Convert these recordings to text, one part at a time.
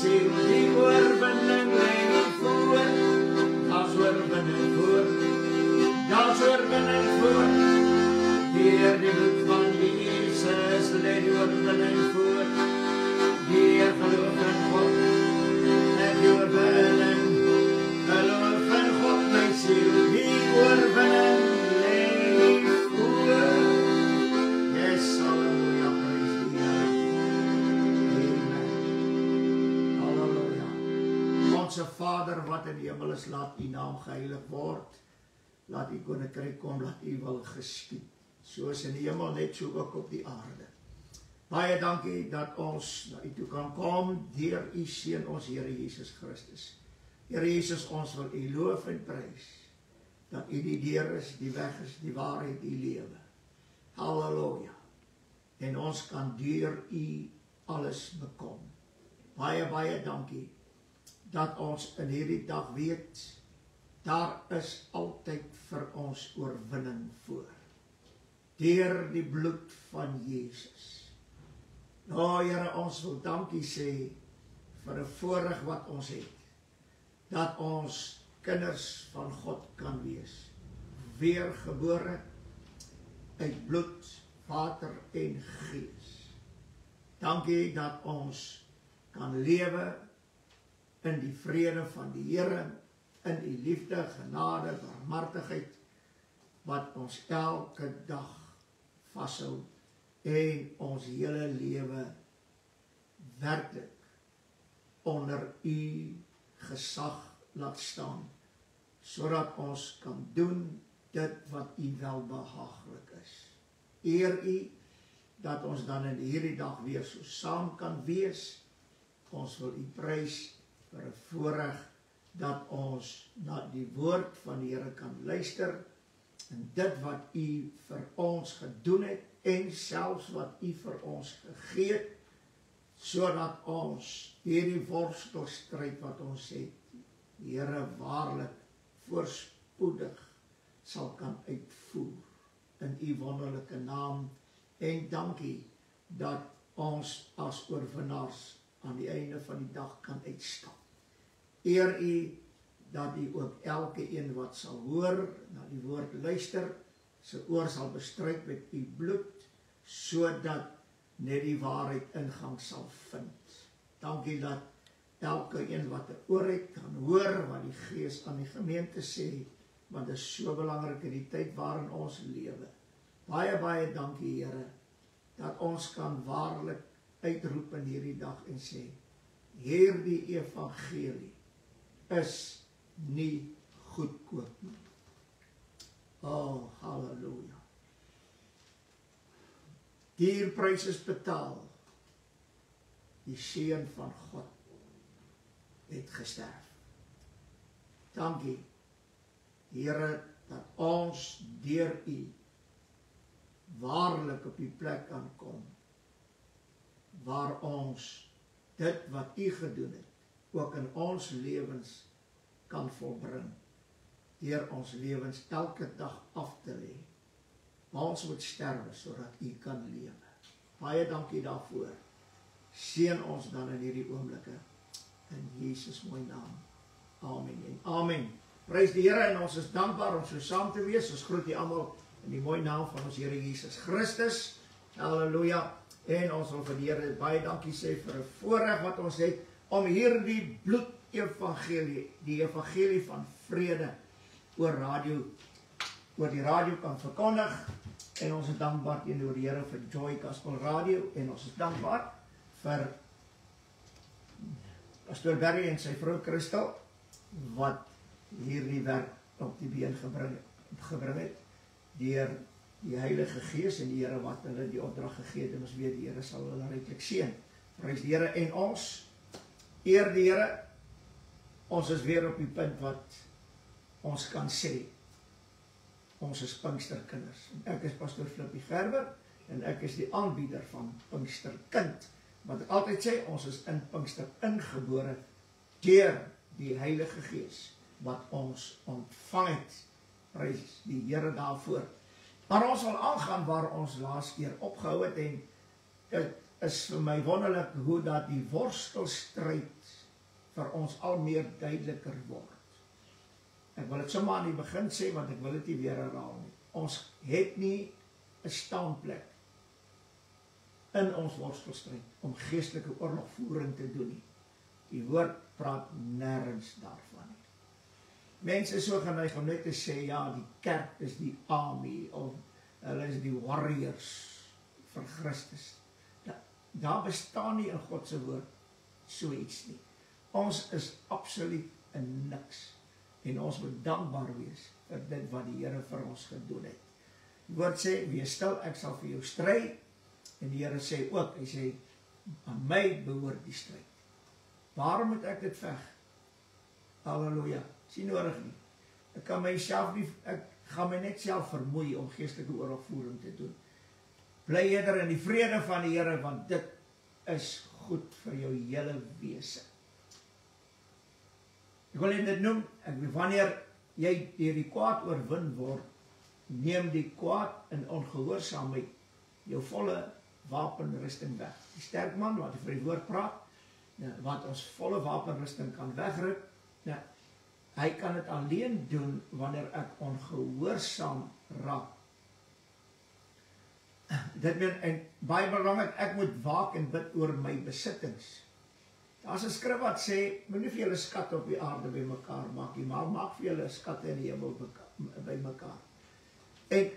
ziel, die oorwinning lê nie voor. Daar's oorwinning voor, daar's oorwinning voor. Deur die bloed van Jesus lê die oorwinning voor. Deur geloof in God, en die oorwinning. Geloof in God, my ziel, die oorwinning lê nie voor. Yes, halleluja, praise die Here. Amen. Halleluja. Onse Vader wat in die hemel is, laat U naam geheilig word. Laat U koninkryk kom, laat U wil geskied. Soos in die hemel, net so ook op die aarde. Baie dankie dat ons na U toe kan kom deur U Seun, ons Here Jesus Christus. Here Jesus, ons wil U loof en prys, dat U die deur is, die weg is, die waarheid, die lewe. Halleluja. En ons kan deur U alles bekom. Baie, baie dankie, dat ons in hierdie dag weet, daar is altyd vir ons oorwinning voor. Deur die bloed van Jesus. Nou, Here, ons wil dankie sê, vir 'n voorreg wat ons het, dat ons kinders van God kan wees, weergebore uit bloed, water en gees. Dankie dat ons kan lewe in die vrede van die Here, in die liefde, genade, barmhartigheid, wat ons elke dag vashou en ons hele lewe werklik onder U gesag laat staan, sodat ons kan doen dit wat U welbehaaglik is. Eer U dat ons dan in hierdie dag weer so saam kan wees. Ons wil U prys vir 'n voorreg dat ons na die woord van die Here kan luister, en dit wat U vir ons gedoen het, en selfs wat U vir ons gegee het, sodat ons hierdie worstelstryd wat ons het, Here, waarlik voorspoedig sal kan uitvoer in U wonderlike naam. En dankie dat ons as oorwinnaars aan die einde van die dag kan uitstap. Eer U dat U ook elke een wat sal hoor, na die woord luister, sy oor sal bestryk met U bloed, sodat net die waarheid ingang sal vind. Dankie dat elke een wat 'n oor het, kan hoor wat die Gees aan die gemeente sê, want dit is so belangrik in die tyd waarin ons lewe. Baie, baie dankie, Here, dat ons kan waarlik uitroep in hierdie dag en sê, hierdie evangelie is nie goedkoop nie. Oh, halleluja. Die prys is betaal. Die Seun van God het gesterf. Dankie, Here, dat ons deur U waarlik op die plek kan kom, waar ons dit wat U gedoen het, ook in ons lewens kan volbring, deur ons lewens elke dag af te lê. Maar ons moet sterwe, sodat U kan lewe. Baie dankie daarvoor. Seën ons dan in hierdie oomblikke, in Jesus mooi naam. Amen en amen. Prys die Here, en ons is dankbaar om so saam te wees. Ons groet julle almal in die mooi naam van ons Here Jesus Christus. Halleluja. En ons wil vir die Here baie dankie sê vir 'n voorreg wat ons het om hierdie bloed evangelie, die evangelie van vrede oor die radio kan verkondig. En ons is dankbaar teenoor die Here vir Joy Gospel Radio, en ons is dankbaar vir Pastor Barry en sy vrou Christel, wat hierdie werk op die been gebring het, deur die Heilige Gees en die Here wat hulle die opdrag gegee het, en ons weet die Here sal hulle ryklik seën. Prys die Here, en ons eer die Here. Ons is weer op die punt wat ons kan sê, ons is Pinksterkinders. En ek is Pastor Flippie Gerber, en ek is die aanbieder van Pinksterkind. Wat ek altyd sê, ons is in Pinkster ingebore deur die Heilige Gees, wat ons ontvang het. Prys die Here daarvoor. Maar ons sal aangaan waar ons laas keer opgehou het, en is vir my wonderlik hoe dat die worstelstryd vir ons al meer duideliker word. Ek wil dit sommer aan die begin sê, want ek wil dit nie weer herhaal nie. Ons het nie 'n staanplek in ons worstelstryd om geestelike oorlogvoering te doen nie. Die woord praat nêrens daarvan nie. Mense is so geneig om net te sê, ja, die kerk is die army, of hulle is die warriors vir Christus. Daar bestaan nie in God se woord so iets nie. Ons is absoluut in niks. En ons moet dankbaar wees vir dit wat die Here vir ons gedoen het. Die woord sê, wees stil, ek sal vir jou stry. En die Here sê ook, hy sê, aan my behoort die stryd. Waarom moet ek dit veg? Halleluja, is nie nodig nie. Ek gaan my net self vermoei om geestelike oorlogvoering te doen. Bly eerder in die vrede van die Here, want dit is goed vir jou hele wese. Ek wil dit noem, wanneer jy deur die kwaad oorwin word, neem die kwaad in ongehoorsaamheid jou volle wapenrusting weg. Die sterk man, wat vir die woord praat, wat ons volle wapenrusting kan wegruk, hy kan dit alleen doen wanneer ek ongehoorsaam raak. Dit meen, en baie belangrik, ek moet waak en bid oor my besittings. Daar is 'n skrif wat sê, moenie vir julle skatte op die aarde by mekaar maak nie, maar maak vir julle skatte in die hemel by mekaar. En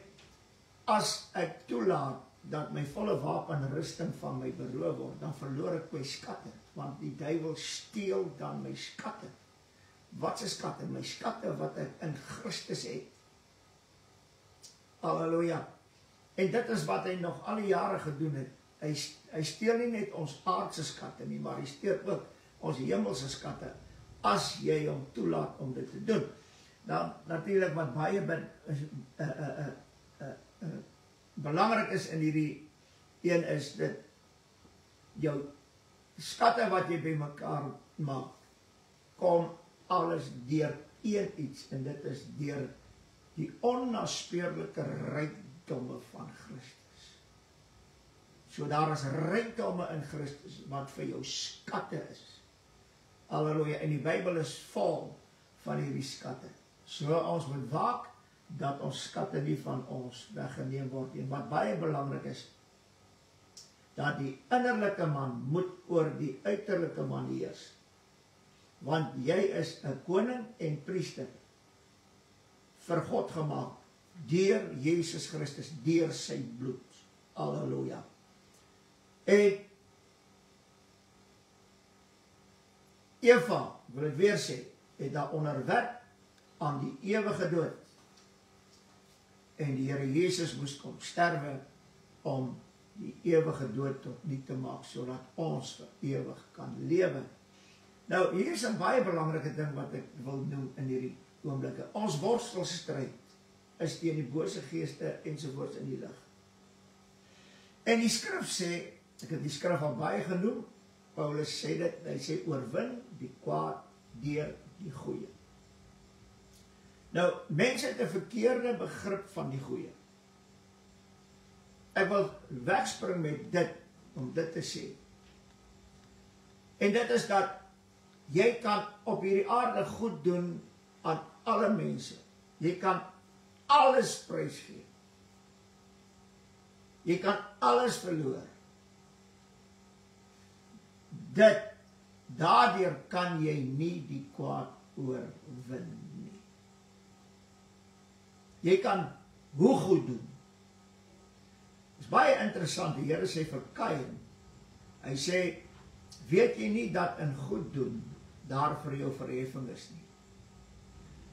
as ek toelaat dat my volle wapenrusting van my beroof word, dan verloor ek my skatte, want die duiwel steel dan my skatte. Wat is skatte? My skatte wat ek in Christus het. Halleluja. En dit is wat hy nog al die jare gedoen het. Hy steel nie net ons aardse skatte nie, maar hy steel ook ons hemelse skatte, as jy hom toelaat om dit te doen. Dan natuurlik wat baie belangrik is in hierdie een is dit, jou skatte wat jy by mekaar maak, kom alles deur een iets, en dit is deur die onnaspeurlike rykdomme van Christus. So daar is rykdomme in Christus, wat vir jou skatte is. Halleluja, en die Bybel is vol van hierdie skatte. So ons moet waak, dat ons skatte nie van ons weggeneem word. En wat baie belangrik is, dat die innerlike man moet oor die uiterlike man heers. Want jy is 'n koning en priester, vir God gemaak, deur Jesus Christus, deur sy bloed. Halleluja. En Eva, wil ek weer sê, het daar onderwerp aan die ewige dood. En die Here Jesus moes kom sterwe om die ewige dood tot niet te maak, sodat ons vir ewig kan lewe. Nou, hier is 'n baie belangrike ding wat ek wil noem in hierdie oomblikke. Ons worstelstryd is teen die bose geeste ensovoorts in die lig. En die skrif sê, ek het die skrif al baie genoem, Paulus sê dit, hy sê oorwin die kwaad deur die goeie. Nou, mense het 'n verkeerde begrip van die goeie. Ek wil wegspring met dit, om dit te sê. En dit is dat, jy kan op hierdie aarde goed doen aan alle mense. Jy kan alles prysgee. Jy kan alles verloor. Daardeur kan jy nie die kwaad oorwin nie. Jy kan hoe goed doen. Dit is baie interessant, die Here sê vir Kain, hy sê, weet jy nie dat in goed doen, daar vir jou verheffing is nie.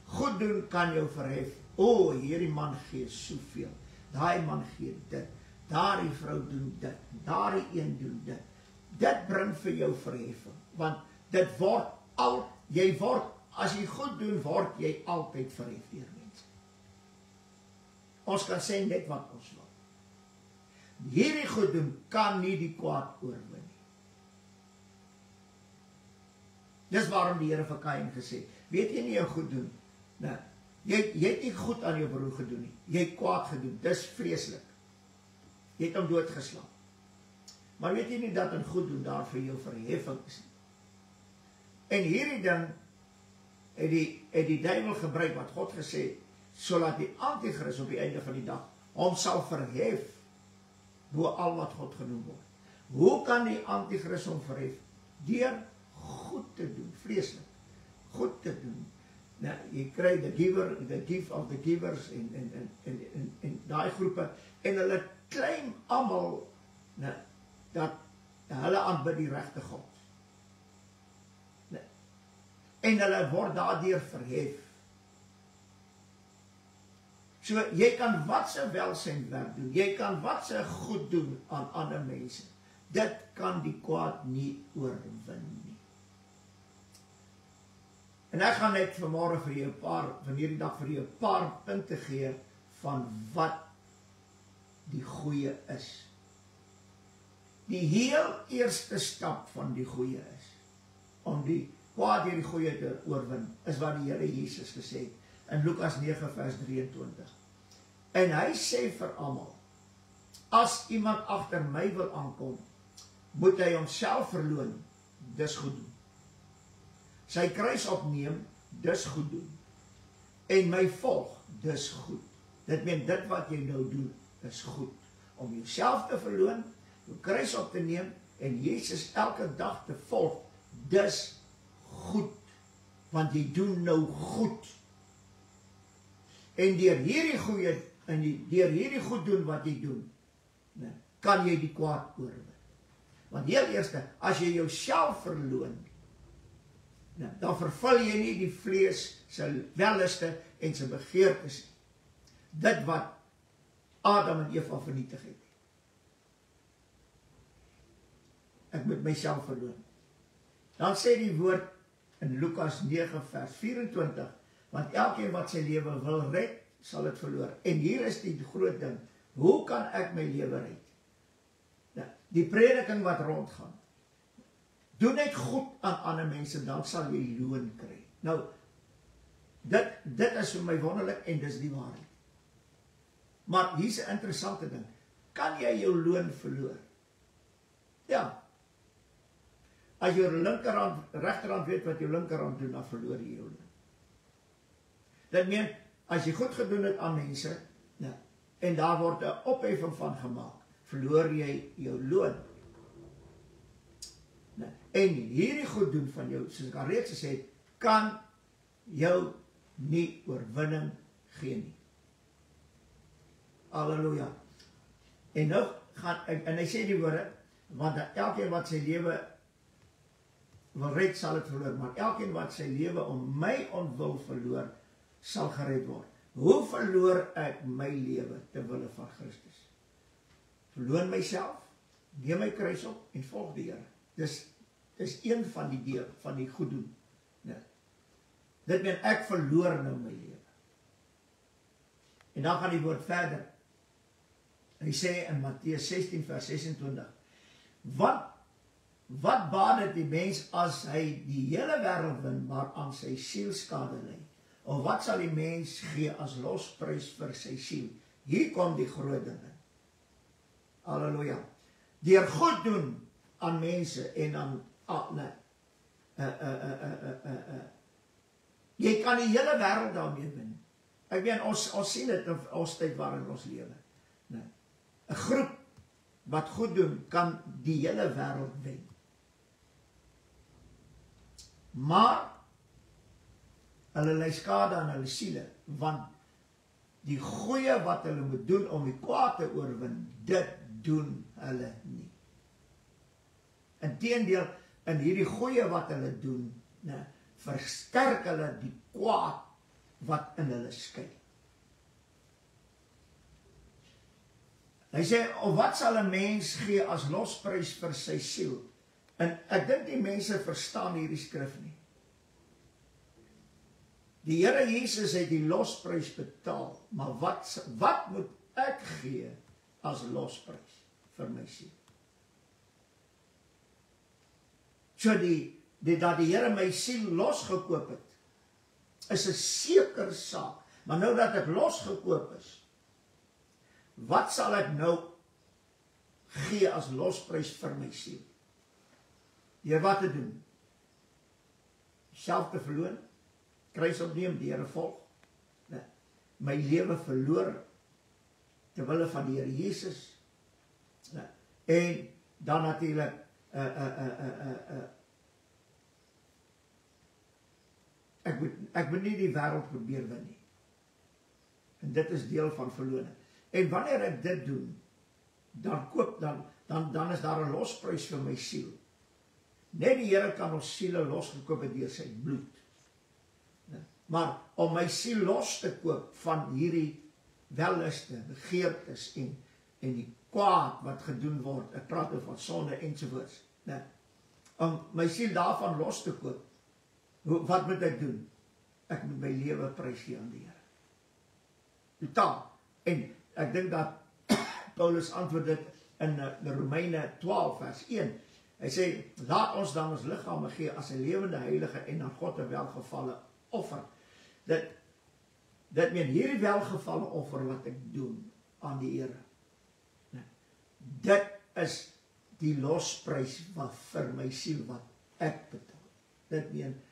Goed doen kan jou verhef. O, hierdie man gee soveel, daai man gee dit, daardie vrou doen dit, daardie een doen dit. Dit bring vir jou verheffing, want dit word as jy goed doen, word jy altyd verhef deur mense. Ons kan sê net wat ons wil. Hierdie goed doen kan nie die kwaad oorwin nie. Dis waarom die Here vir Kain gesê, weet jy nie jou goed doen? Nou, jy het nie goed aan jou broer gedoen nie. Jy het kwaad gedoen, dis vreeslik. Jy het hom doodgeslaan. Maar weet jy nie dat in goed doen daar vir jou verheffing is nie? En hierdie ding het die duiwel gebruik wat God gesê het, sodat die antichrist op die einde van die dag hom sal verhef bo al wat God genoem word. Hoe kan die antichrist hom verhef? Deur goed te doen, vreeslik. Goed te doen. Nou, jy kry the gift of the givers en daai groepe, en hulle claim almal dat hulle aanbid die regte God. En hulle word daardeur verhef. So, jy kan wat se welsynwerk doen, jy kan wat se goed doen aan ander mense. Dit kan die kwaad nie oorwin nie. En ek gaan net vanmôre vir jou van hierdie dag vir jou 'n paar punte gee van wat die goeie is. Die heel eerste stap van die goeie is om die kwaad deur die goeie te oorwin, is wat die Here Jesus gesê het in Lukas 9 vers 23. En hy sê vir almal, as iemand agter my wil aankom, moet hy homself verloon, dis goed doen. Sy kruis opneem, dis goed doen. En my volg, dis goed. Dit meen dit wat jy nou doen, is goed. Om jouself te verloon, jou kruis op te neem, en Jesus elke dag te volg, dis goed. Want jy doen nou goed. En deur hierdie goeie, en deur hierdie goed doen wat jy doen, kan jy die kwaad oorwin. Want heel eerste, as jy jouself verloon, dan vervul jy nie die vlees sy welliste en sy begeertes. Dit wat Adam en Eva vernietig het. Ek moet myself verloon. Dan sê die woord in Lukas 9 vers 24, want elkeen wat sy lewe wil red, sal dit verloor. En hier is die groot ding, hoe kan ek my lewe red? Die prediking wat rondgaan, doen net goed aan ander mense, dan sal jy loon kry. Nou, dit is vir my wonderlik en dis die waarheid. Maar hier's 'n interessante ding, kan jy jou loon verloor? Ja. As jou regterhand weet wat jou linkerhand doen, dan verloor jy jou loon. Dit meen, as jy goed gedoen het aan mense, en daar word 'n opheffing van gemaak, verloor jy jou loon. En hierdie goed doen van jou, soos ek al reeds gesê het, kan jou nie oorwinning gee nie. Halleluja. En nou gaan, en hy sê die woorde, want elkeen wat sy lewe wil red, sal het verloor, maar elkeen wat sy lewe om my ontwil verloor, sal gered word. Hoe verloor ek my lewe ter wille van Christus? Verloon myself, neem my kruis op en volg die Here. Dis een van die deel van die goed doen. Dit meen ek verloor nou my lewe. En dan gaan die woord verder. Hy sê in Matteus 16 vers 26, wat baat dit die mens as hy die hele wêreld win, maar aan sy siel skade ly? Of wat sal die mens gee as losprys vir sy siel? Hier kom die groot dinge. Halleluja. Deur goed doen aan mense en aan jy kan die hele wêreld daarmee wen. Ek weet, ons sien dit in ons tyd waarin ons lewe. 'n groep wat goed doen, kan die hele wêreld wen. Maar hulle ly skade aan hulle siele, want die goeie wat hulle moet doen om die kwaad te oorwin, dit doen hulle nie. Inteendeel, in hierdie goeie wat hulle doen, versterk hulle die kwaad wat in hulle skuil. Hy sê, of wat sal 'n mens gee as losprys vir sy siel? En ek dink die mense verstaan hierdie skrif nie. Die Here Jesus het die losprys betaal, maar wat moet ek gee as losprys vir my siel? So dat die Here my siel losgekoop het, is 'n sekere saak. Maar nou dat ek losgekoop is, wat sal ek nou gee as losprys vir my siel. Deur wat te doen? Self te verloon, kruis opneem, die Here volg, my lewe verloor, terwille van die Here Jesus, en dan natuurlijk, ek moet nie die wêreld probeer win nie. En dit is deel van verloning. En wanneer ek dit doen, dan is daar 'n losprys vir my siel. Net die Here kan ons siele losgekoop het deur sy bloed. Maar om my siel los te koop van hierdie welluste, begeertes en die kwaad wat gedoen word, ek praat oor van sonde ensovoorts. Om my siel daarvan los te koop, wat moet ek doen? Ek moet my lewe prys gee aan die Here. Totaal. En ek dink dat Paulus antwoord dit in Romeine 12 vers 1. Hy sê, laat ons dan ons liggame gee as 'n lewende, heilige en aan God 'n welgevalle offer. Dit meen hierdie welgevalle offer wat ek doen aan die Here. Dit is die losprys wat vir my siel wat ek betaal. Dit meen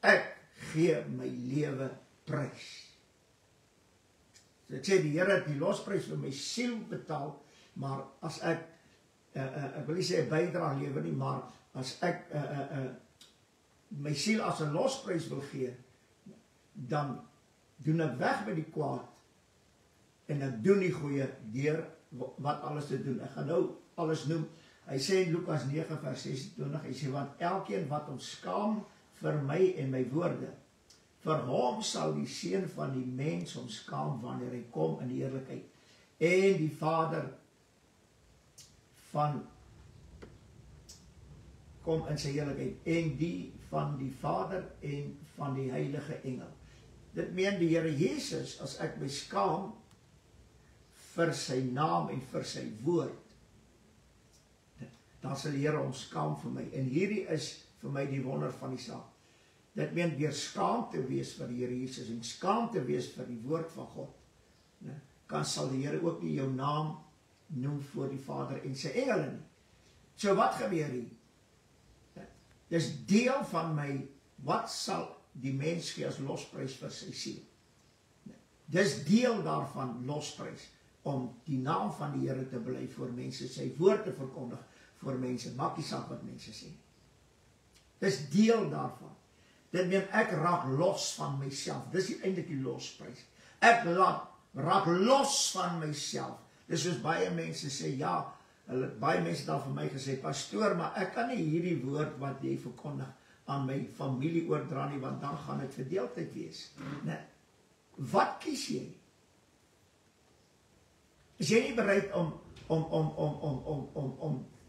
ek gee my lewe prys. So ek sê die Here het die losprys vir my siel betaal, maar as ek wil nie sê 'n bydrae lewer nie, maar as ek my siel as 'n losprys wil gee, dan doen ek weg met die kwaad en ek doen die goeie deur wat alles te doen. Ek gaan nou alles noem. Hy sê in Lukas 9 vers 26, hy sê, want elkeen wat ons skaam vir my en my woorde, vir hom sal die seun van die mens ons skaam wanneer hy kom in die heerlikheid. En die Vader kom in sy heerlikheid. En die van die Vader en van die heilige engel. Dit meen die Here Jesus, as ek my skaam vir sy naam en vir sy woord, dan sal die Here ons skaam vir my. En hierdie is vir my die wonder van die saak. Dit meen deur skaam te wees vir die Here Jesus en skaam te wees vir die woord van God, sal die Here ook nie jou naam noem voor die Vader en sy engele nie. So wat gebeur hier? Dis deel van my, wat sal die mens gee as losprys vir sy siel? Dis deel daarvan losprys, om die naam van die Here te bely voor mense, sy woord te verkondig voor mense, maak nie saak wat mense sê. Dis deel daarvan. Dit meen ek raak los van myself. Dis eintlik die losprys. Ek raak los van myself. Dis soos baie mense sê, ja, baie mense het al vir my gesê, pastoor, maar ek kan nie hierdie woord wat jy verkondig aan my familie oordra nie, want dan gaan dit verdeeldheid wees. Nee. Wat kies jy? Is jy nie bereid om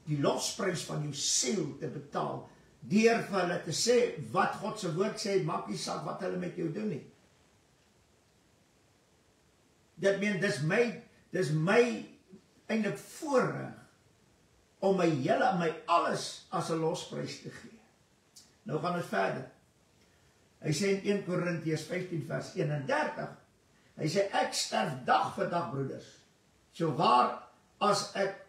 die losprys van jou siel te betaal, deur vir hulle te sê, wat God se woord sê, maak nie saak wat hulle met jou doen nie. Dit meen, dis my eintlik voorreg om my alles as 'n losprys te gee. Nou gaan ons verder. Hy sê in 1 Korintiërs 15 vers 31, hy sê, ek sterf dag vir dag, broeders, so waar as ek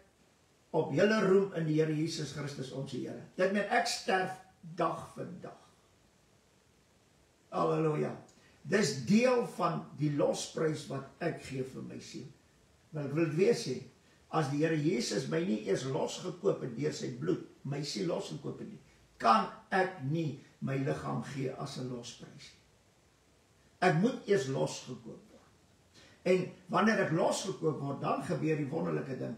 op julle roem in die Here Jesus Christus ons Here. Dit meen ek sterf dag vir dag. Halleluja. Dis deel van die losprys wat ek gee vir my siel. Maar ek wil dit weer sê, as die Here Jesus my nie eers losgekoop het deur sy bloed, my siel losgekoop het nie, kan ek nie my liggaam gee as 'n losprys. Ek moet eers losgekoop word. En wanneer ek losgekoop word, dan gebeur die wonderlike ding.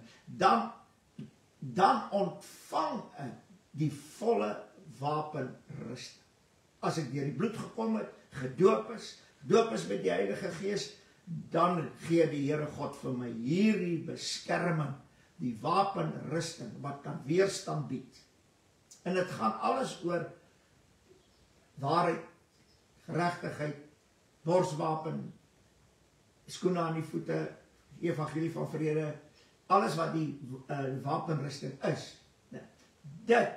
Dan ontvang ek die volle wapenrusting. As ek deur die bloed gekom het, gedoop is met die Heilige Gees, dan gee die Here God vir my hierdie beskerming, die wapenrusting wat kan weerstand bied. En dit gaan alles oor waarheid, geregtigheid, borswapen, skoene aan die voete, evangelie van vrede, alles wat die wapenrusting is. Dit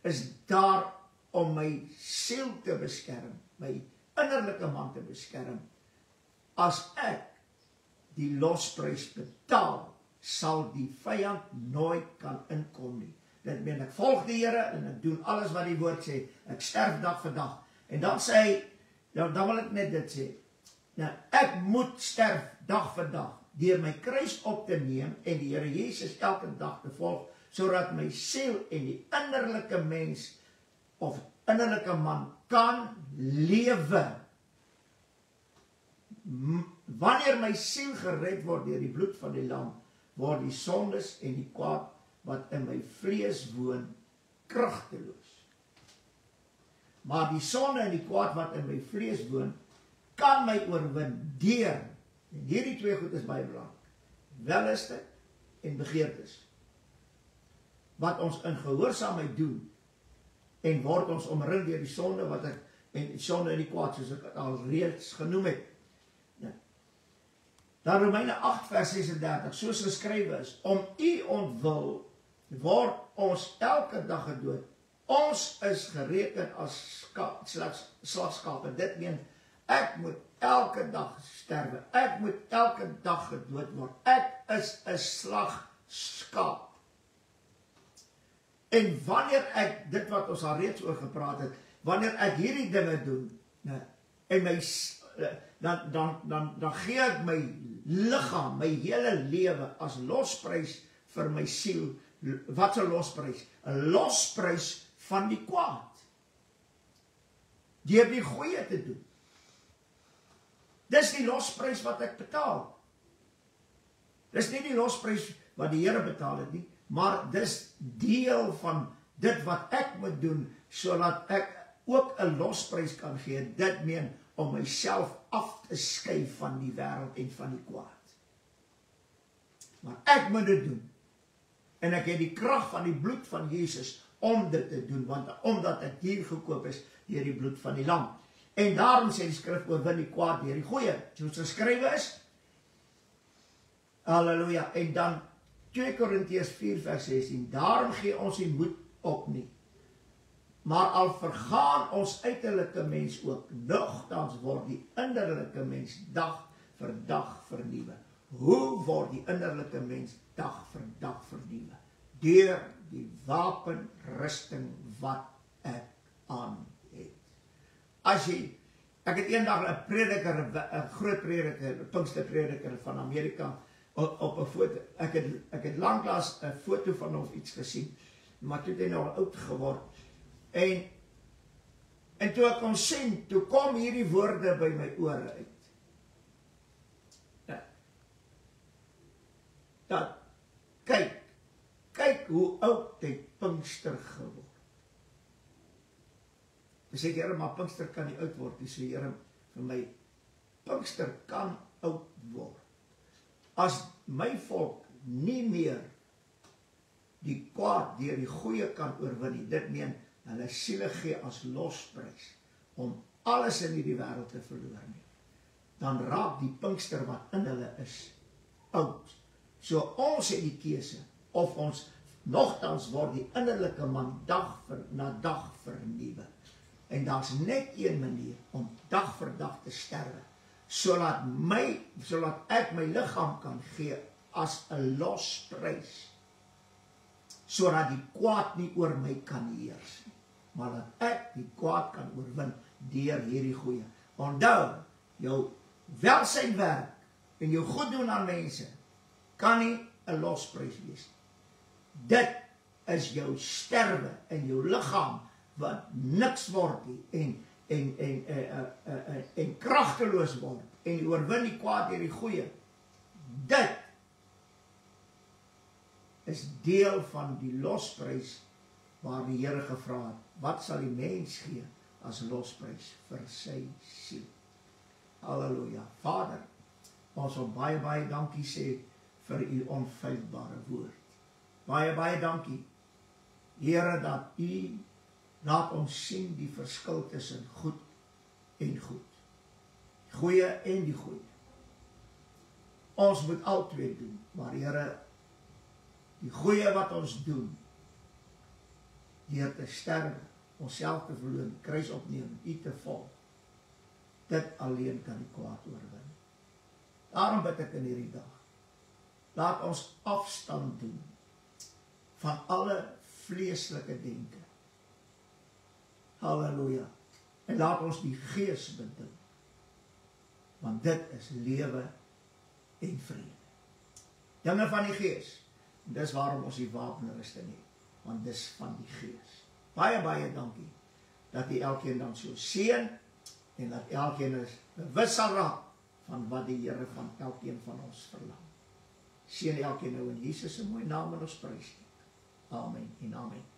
is daar om my siel te beskerm, my innerlike man te beskerm, as ek die losprys betaal sal die vyand nooit kan inkom nie. Dit meen ek volg die Here en ek doen alles wat die woord sê. Ek sterf dag vir dag. En dan sê hy, dan wil ek net dit sê. Nou, ek moet sterf dag vir dag deur my kruis op te neem en die Here Jesus elke dag te volg, sodat my siel en die innerlike mens of innerlike man kan lewe. Wanneer my siel gered word deur die bloed van die lam, word die sondes en die kwaad wat in my vlees woon kragteloos. Maar die sonde en die kwaad wat in my vlees woon, kan my oorwin deur, en hierdie twee goed is baie belangrik, welliste en begeertes, wat ons in gehoorsaamheid doen, en word ons omring deur die sonde en sonde en die kwaad, soos ek al reeds genoem het. Dan Romeine 8 vers 36, soos geskrywe is, om u ontwil word ons elke dag gedood. Ons is gereken as slagskape. Dit meen, ek moet elke dag sterwe. Ek moet elke dag gedood word. Ek is 'n slagskaap. En wanneer ek, dit wat ons al reeds oor gepraat het, wanneer ek hierdie dinge doen, en my, dan gee ek my liggaam, my hele lewe as losprys vir my siel. Wat is 'n losprys? 'n Losprys van die kwaad. Deur die goeie te doen. Dis die losprys wat ek betaal. Dis nie die losprys wat die Here betaal het nie, maar dis deel van dit wat ek moet doen, sodat ek ook 'n losprys kan gee. Dit meen om myself af te skei van die wêreld en van die kwaad. Maar ek moet dit doen. En ek het die krag van die bloed van Jesus om dit te doen, omdat ek hier gekoop is deur die bloed van die lam. En daarom sê die skrif, oorwin die kwaad deur die goeie, soos geskrywe is. Halleluja. En dan 2 Korintiërs 4 vers 16, daarom gee ons die moed op nie. Maar al vergaan ons uiterlike mens ook, nogtans word die innerlike mens dag vir dag vernuwe. Hoe word die innerlike mens dag vir dag vernuwe? Deur die wapenrusting wat ek aan het. Ek het eendag 'n prediker, 'n groot prediker, 'n Pinksterprediker van Amerika op 'n foto. Ek het lanklaas 'n foto van hom iets gesien, maar toe het hy nou oud geword. En toe ek hom sien, toe kom hierdie woorde by my ore uit. Dat, kyk hoe oud het Pinkster geword. Ek sê, Here, maar Pinkster kan nie oud word. Ek sê, Here, vir my, Pinkster kan oud word. As my volk nie meer die kwaad deur die goeie kan oorwin nie, dit meen, hulle siele gee as losprys om alles in hierdie wêreld te verloor nie, dan raak die Pinkster wat in hulle is oud. So ons het die keuse, of ons nogtans word die innerlike man dag na dag vernuwe. En daar's net een manier om dag vir dag te sterwe, sodat ek my liggaam kan gee as 'n losprys, sodat die kwaad nie oor my kan heers, maar dat ek die kwaad kan oorwin deur hierdie goeie. Onthou, jou welsynwerk en jou goed doen aan mense kan nie 'n losprys wees. Dit is jou sterwe in jou liggaam wat niks word nie en kragteloos word en oorwin die kwaad deur die goeie. Dit is deel van die losprys waar die Here gevra het, wat sal die mens gee as losprys vir sy siel? Halleluja. Vader, ons wil baie dankie sê vir u onfeilbare woord. Baie dankie, Here, dat u laat ons sien die verskil tussen goed en goed. Die goeie en die goeie. Ons moet albei doen, maar Here, die goeie wat ons doen, deur te sterwe, onsself te verloor, kruis opneem, u te volg, dit alleen kan die kwaad oorwin. Daarom bid ek in hierdie dag, laat ons afstand doen van alle vleeslike denke. Halleluja. En laat ons die Gees bedien, want dit is lewe en vrede. Dinge van die Gees, en dis waarom ons die wapenrusting het, want dis van die Gees. Baie, baie dankie, dat die elkeen dan so seën, en dat elkeen is bewus sal raak, van wat die Here van elkeen van ons verlang. Seën elkeen nou in Jesus se mooi naam en ons prys. Amen en amen.